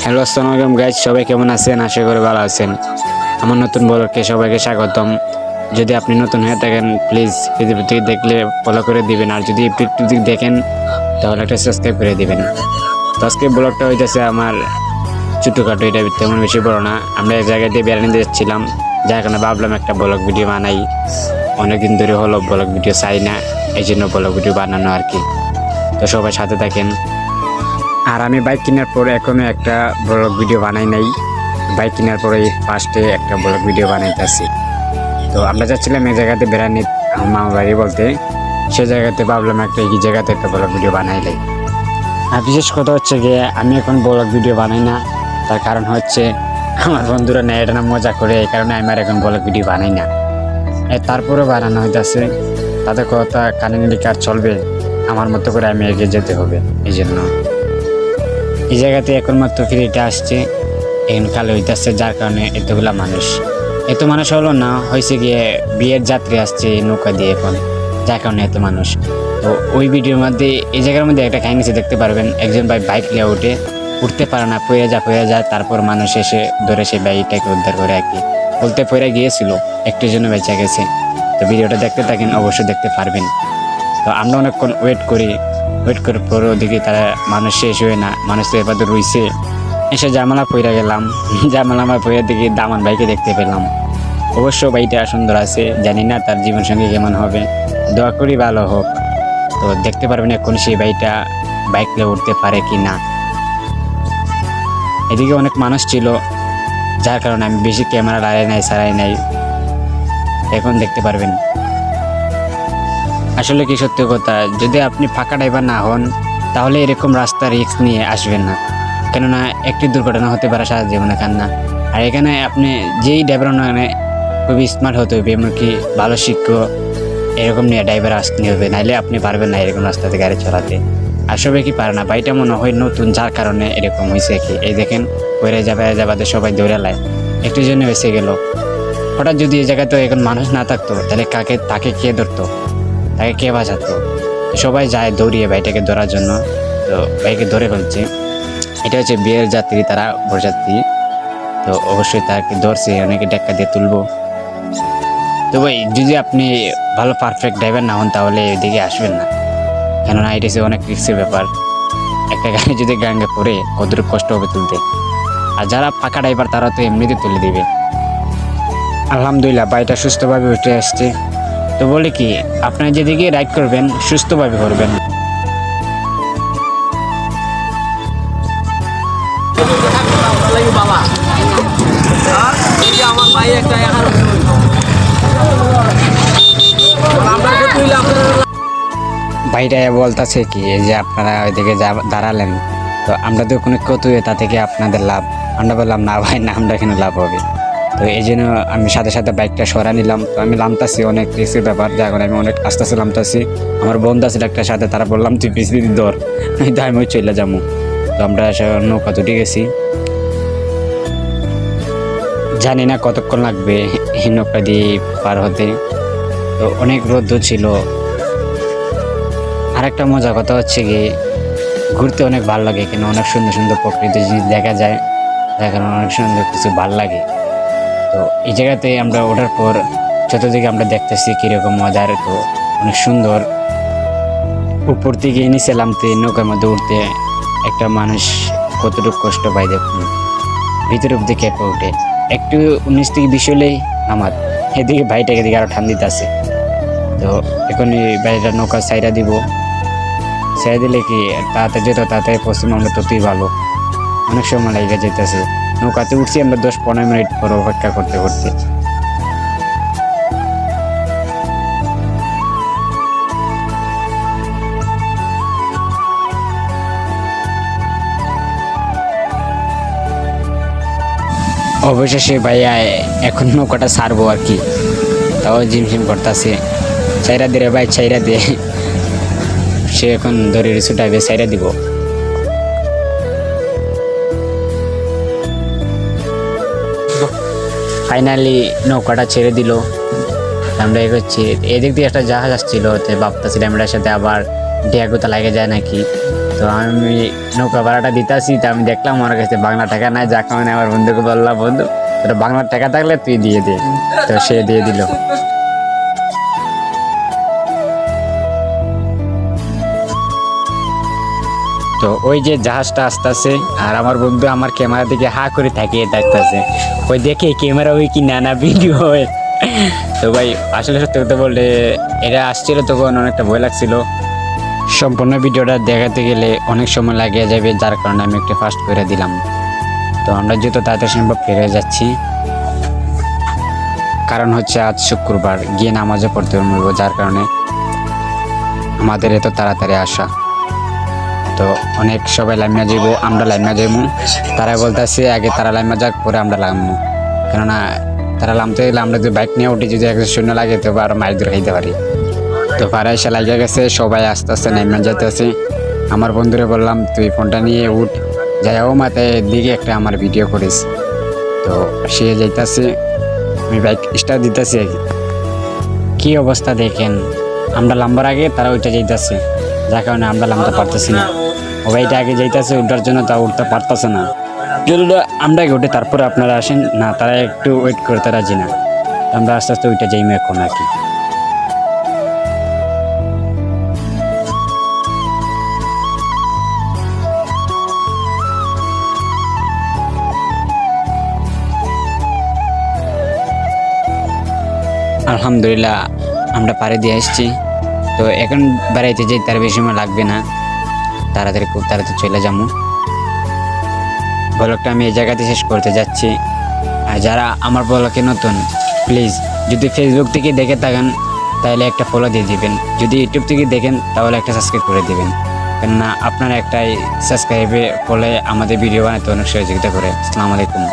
Hello, আসসালামু আলাইকুম guys, সবাই কেমন আছেন? আশা করি ভালো আছেন। আমার নতুন ব্লগে সবাইকে স্বাগতম। যদি আপনি নতুন হয়ে থাকেন প্লিজ ফেসবুক থেকে দেখলে ফলো করে দিবেন, আর যদি ইউটিউব থেকে দেখেন তাহলে একটা সাবস্ক্রাইব করে দিবেন। তো আজকে ব্লগটা হইতেছে আমার ছোটোখাটো, এটা তেমন বেশি বড় না। আমরা এক জায়গায় দিয়ে বেড়াতে যাচ্ছিলাম, যার কারণে ভাবলাম একটা ব্লগ ভিডিও বানাই। অনেকদিন ধরে হলো ব্লগ ভিডিও চাই না, এই জন্য ব্লগ ভিডিও বানানো আর কি। তো সবাই সাথে থাকেন। আর আমি বাইক কেনার পরে এখনো একটা ব্লগ ভিডিও বানাই নাই। বাইক কেনার পরে ফার্স্টে একটা ব্লগ ভিডিও বানাইতেছি। তো আমরা যাচ্ছিলাম এক জায়গাতে বেড়ানি, আমার মামা বাড়ি বলতে। সে জায়গাতে ভাবলাম একটা এই জায়গাতে একটা ব্লগ ভিডিও বানাইলাই। আর বিশেষ কথা হচ্ছে গিয়ে আমি এখন ব্লগ ভিডিও বানাই না, তার কারণ হচ্ছে আমার বন্ধুরা নেয় এটা না মজা করে, এই কারণে আমি আর এখন ব্লগ ভিডিও বানাই না। তারপরেও বানানো হইতেছে, তাদের কথা কানে নিলে কার চলবে, আমার মতো করে আমি এগিয়ে যেতে হবে। এই জন্য এই জায়গাতে এখন মাত্র ফিরিটা আসছে, এখন কালে হইতেছে, যার কারণে এত মানুষ হলো না, হয়েছে গিয়ে বিয়ের যাত্রী আসছে নৌকা দিয়ে এখন, যার কারণে এত মানুষ। তো ওই ভিডিওর মধ্যে এই জায়গার মধ্যে একটা কাহিনী দেখতে পারবেন, একজন ভাই বাইক নিয়ে উঠতে পারে না, পড়ে যায়, তারপর মানুষ এসে ধরে সেই বাইকটাকে উদ্ধার করে আর কি। বলতে পড়ে গিয়েছিল, একটুর জন্য বেঁচে গেছে। তো ভিডিওটা দেখতে থাকেন, অবশ্যই দেখতে পারবেন। তো আমরা অনেকক্ষণ ওয়েট করে পরে ওদিকে তারা মানুষ শেষ হয়ে না, মানুষ তো এবার রইছে, এসে জামালা পইরা গেলাম। জামালা আমার পইরা দিকে দামান ভাইকে দেখতে পেলাম। অবশ্য ভাইটা সুন্দর আছে, জানি না তার জীবন সঙ্গী কেমন হবে, দোয়া করি ভালো হোক। তো দেখতে পারবেন এখন সেই ভাইটা বাইক নিয়ে উঠতে পারে কি না। এদিকে অনেক মানুষ ছিল, যার কারণে আমি বেশি ক্যামেরা সারাই নাই, এখন দেখতে পারবেন। আসলে কি সত্যি কথা, যদি আপনি ফাঁকা ড্রাইভার না হন তাহলে এরকম রাস্তা রিস্ক নিয়ে আসবেন না, কেননা একটি দুর্ঘটনা হতে পারে সারা জীবনে কান্না। আর এখানে আপনি যেই ড্রাইভার মানে খুবই স্মার্ট হতে হবে, এমনকি ভালো শিক্ষক এরকম নিয়ে ড্রাইভার আসতে হবে, নাইলে আপনি পারবেন না এরকম রাস্তাতে গাড়ি চালাতে। আর সবাই কি পারে না, বাইটা মনে হয় নতুন, যার কারণে এরকম হয়েছে কি। এই দেখেন পরে যাবাতে সবাই দৌড়ে লায়, একটু জন্য বেঁচে গেল। হঠাৎ যদি এই জায়গায় তো এখন মানুষ না থাকতো তাহলে তাকে কে ধরতো, তাকে কে বাঁচাতো? সবাই যায় দৌড়িয়ে ভাইটাকে ধরার জন্য। তো ভাইকে ধরে ফেলছে, এটা হচ্ছে বিয়ের যাত্রী, তারা বরযাত্রী। তো অবশ্যই তাকে ধরছে, অনেকে টেক্কা দিয়ে তুলবো। তো ভাই যদি আপনি ভালো পারফেক্ট ড্রাইভার না হন তাহলে এদিকে আসবেন না, কেননা এটা হচ্ছে অনেক রিস্কের ব্যাপার। একটা গাড়ি যদি গাঙ্গে পড়ে কতটুকু কষ্ট হবে তুলতে। আর যারা পাকা ড্রাইভার তারা তো এমনিতে তুলে দিবে। আলহামদুলিল্লাহ ভাইটা সুস্থভাবে উঠে আসছে। তো বলে কি, আপনারা যেদিকে রাইড করবেন সুস্থভাবে করবেন। ভাইটা বলতেছে কি, এই যে আপনারা ওইদিকে দাঁড়ালেন, তো আমরা তো কোনো কত তা থেকে আপনাদের লাভ। আমরা বললাম না ভাই না, আমরা এখানে লাভ হবে। তো এই জন্য আমি সাথে সাথে বাইকটা সরা নিলাম। তো আমি নামতাছি, অনেক রিস্কের ব্যাপার, যার কারণে আমি অনেক আস্তে আস্তে নামতাছি। আমার বন্ধু আছে একটা সাথে, তারা বললাম তুই পিছনে ধর, আমি চলে যাবো। তো আমরা নৌকা তুটে গেছি, জানি না কতক্ষণ লাগবে এই নৌকা দিয়ে পার হতে। তো অনেক রোদ্র ছিল। আরেকটা মজার কথা হচ্ছে কি, ঘুরতে অনেক ভালো লাগে, কেন অনেক সুন্দর সুন্দর প্রকৃতির জিনিস দেখা যায়, যার কারণে অনেক সুন্দর কিছু ভালো লাগে। তো এই জায়গাতে আমরা ওঠার পর চতুর্দিকে আমরা দেখতেছি কিরকম মজার, তো অনেক সুন্দর। উপর থেকে নিচে নামতে, নৌকার মধ্যে উঠতে একটা মানুষ কতটুকু কষ্ট পায় দেখুন, ভিতর অব্দি কেঁপে ওঠে। একটু 19 থেকে 20 হলেই আমার এদিকে ভাইটাকে দিকে আরো ঠান্ডিতে আছে। তো এখন এই ভাইটা নৌকা সাইডা দিব, সাইডা দিলে কি তাড়াতাড়ি যেত, তাড়াতাড়ি পশ্চিমবঙ্গে ততই ভালো। অনেক সময় লেগে যেতেছে, নৌকাতে উঠছি আমরা 10-15 মিনিট পর অপেক্ষা করতে করতে। অবশেষে ভাইয়া এখন নৌকাটা ছাড়বো আর কি, তাও ঝিমঝিম করতেছে। চাইরা দে রে ভাই, চাইরা দে। সে এখন ধরে ছুটাবে, চাইরা দিব। ফাইনালি নৌকাটা ছেড়ে দিল, আমরা এগোচ্ছি। এদিক দিয়ে একটা জাহাজ আসছিল, ভাবতেছিলাম এটার সাথে আবার ডেয়াগুতা লাগে যায় নাকি। তো আমি নৌকা ভাড়াটা দিতেছি, তো আমি দেখলাম আমার কাছে বাংলা টাকা নাই, যা কারণে আমার বন্ধুকে বললাম, বন্ধু তোর বাংলার টাকা থাকলে তুই দিয়ে দে। তো সে দিয়ে দিল। তো ওই যে জাহাজটা আসতেছে, আর আমার বন্ধু আমার ক্যামেরা দিকে হা করে তাকিয়ে থাকতেছে, ওই দেখে ক্যামেরা ওই কি নানা ভিডিও হয়। তো ভাই আসলে সত্যি কথা বলতে এটা আসছিল তখন অনেকটা ভয় লাগছিল। সম্পূর্ণ ভিডিওটা দেখাতে গেলে অনেক সময় লাগিয়ে যাবে, যার কারণে আমি একটু ফাস্ট করে দিলাম। তো আমরা যত তাড়াতাড়ি সম্ভব ফিরে যাচ্ছি, কারণ হচ্ছে আজ শুক্রবার, গিয়ে নামাজও পড়তে পারবো, যার কারণে আমাদের এত তাড়াতাড়ি আসা। তো অনেক সবাই লাইমা যাইব, আমরা লাইমা যাইব। তারা বলতেছে আগে তারা লাইমা যাক, পরে আমরা লামবো, কেননা তারা লামতে গেলে আমরা যদি বাইক নিয়ে উঠি, যদি একজন শূন্য লাগে তো আরো মাছ ধরে খাইতে পারি। তো পাড়া এসে লাগিয়ে গেছে, সবাই আস্তে আস্তে নাইমা যেতেছে। আমার বন্ধুরে বললাম তুই ফোনটা নিয়ে উঠ, যাই ও মাথায় দিকে একটা আমার ভিডিও করিস। তো সে যাইতেছে, আমি বাইক স্টার্ট দিতেছি। কি অবস্থা দেখেন, আমরা লাম্বার আগে তারা ওইটা যাইতেছে, যার কারণে আমরা নামতে পারতেছি না। ও ভাইটা আগে যাইতেছে উঠার জন্য, তা উঠতে পারতেছে না। যদি আমরা আগে উঠে তারপরে আপনারা আসেন না, তারা একটু ওয়েট করতে রাজি না। আমরা আস্তে আস্তে ওইটা যাইমে এখন আর কি। আলহামদুলিল্লাহ আমরা পাড়ে দিয়ে আসছি। তো এখন বেড়াইতে যাই, তার বেশি সময় লাগবে না, তাড়াতাড়ি খুব তাড়াতাড়ি চলে যাবো। ব্লগটা আমি এই জায়গাতে শেষ করতে যাচ্ছি। আর যারা আমার ব্লগে নতুন, প্লিজ যদি ফেসবুক থেকে দেখে থাকেন তাহলে একটা ফলো দিয়ে দিবেন, যদি ইউটিউব থেকে দেখেন তাহলে একটা সাবস্ক্রাইব করে দিবেন, কেননা আপনার একটাই সাবস্ক্রাইবে ফলে আমাদের ভিডিও বানাতে অনেক সহযোগিতা করে। আসসালামু আলাইকুম।